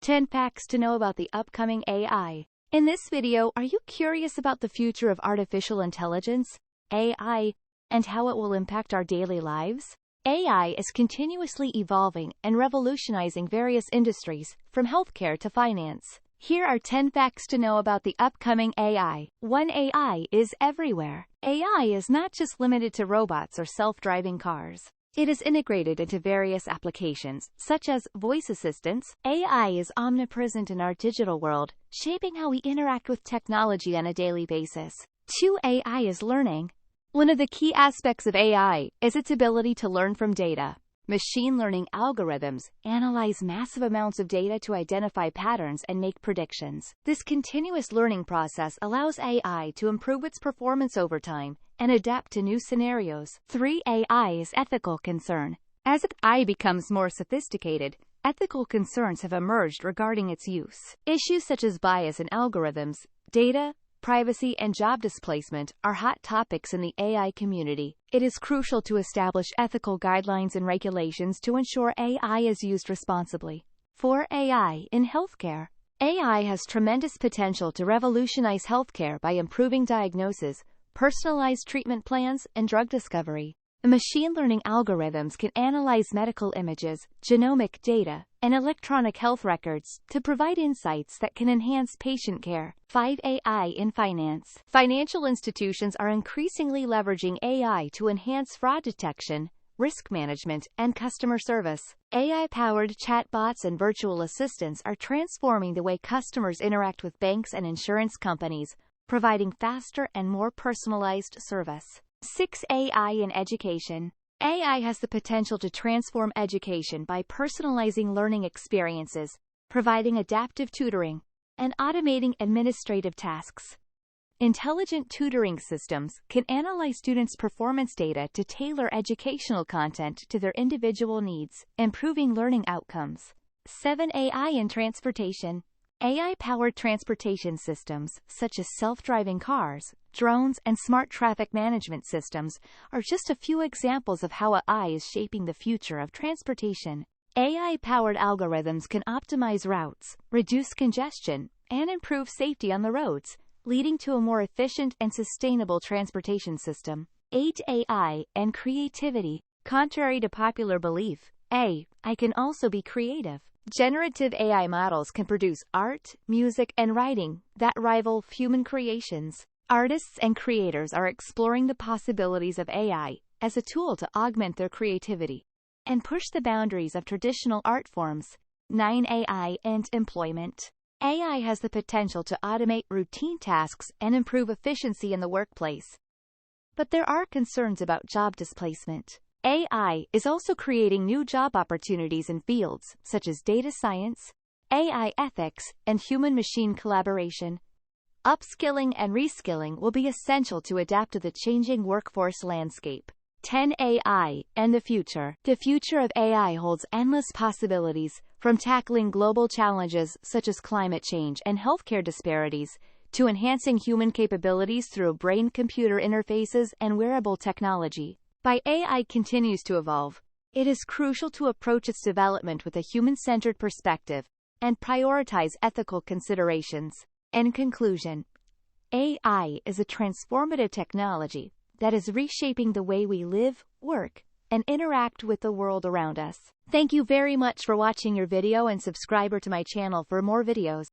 10 facts to know about the upcoming AI. In this video, are you curious about the future of artificial intelligence, AI, and how it will impact our daily lives? AI is continuously evolving and revolutionizing various industries, from healthcare to finance. Here are 10 facts to know about the upcoming AI. 1. AI is everywhere. AI is not just limited to robots or self-driving cars. It is integrated into various applications, such as voice assistants. AI is omnipresent in our digital world, shaping how we interact with technology on a daily basis. 2. AI is learning. One of the key aspects of AI is its ability to learn from data. Machine learning algorithms analyze massive amounts of data to identify patterns and make predictions. This continuous learning process allows AI to improve its performance over time and adapt to new scenarios. 3. AI is ethical concern. As AI becomes more sophisticated, ethical concerns have emerged regarding its use. Issues such as bias in algorithms, data, privacy, and job displacement are hot topics in the AI community. It is crucial to establish ethical guidelines and regulations to ensure AI is used responsibly. 4. AI in healthcare. AI has tremendous potential to revolutionize healthcare by improving diagnosis, personalized treatment plans, and drug discovery. Machine learning algorithms can analyze medical images, genomic data, and electronic health records to provide insights that can enhance patient care. 5. AI in finance. Financial institutions are increasingly leveraging AI to enhance fraud detection, risk management, and customer service. AI-powered chatbots and virtual assistants are transforming the way customers interact with banks and insurance companies, providing faster and more personalized service. 6. AI in education. AI has the potential to transform education by personalizing learning experiences, providing adaptive tutoring, and automating administrative tasks. Intelligent tutoring systems can analyze students' performance data to tailor educational content to their individual needs, improving learning outcomes. 7. AI in transportation. AI-powered transportation systems, such as self-driving cars, drones, and smart traffic management systems, are just a few examples of how AI is shaping the future of transportation. AI-powered algorithms can optimize routes, reduce congestion, and improve safety on the roads, leading to a more efficient and sustainable transportation system. 8. AI and creativity. Contrary to popular belief, AI can also be creative. Generative AI models can produce art, music, and writing that rival human creations. Artists and creators are exploring the possibilities of AI as a tool to augment their creativity and push the boundaries of traditional art forms. 9. AI and employment. AI has the potential to automate routine tasks and improve efficiency in the workplace. But there are concerns about job displacement. AI is also creating new job opportunities in fields such as data science, AI ethics, and human-machine collaboration. Upskilling and reskilling will be essential to adapt to the changing workforce landscape. 10. AI and the future. The future of AI holds endless possibilities, from tackling global challenges such as climate change and healthcare disparities, to enhancing human capabilities through brain-computer interfaces and wearable technology. As AI continues to evolve, it is crucial to approach its development with a human-centered perspective and prioritize ethical considerations. In conclusion, AI is a transformative technology that is reshaping the way we live, work, and interact with the world around us. Thank you very much for watching your video, and subscribe to my channel for more videos.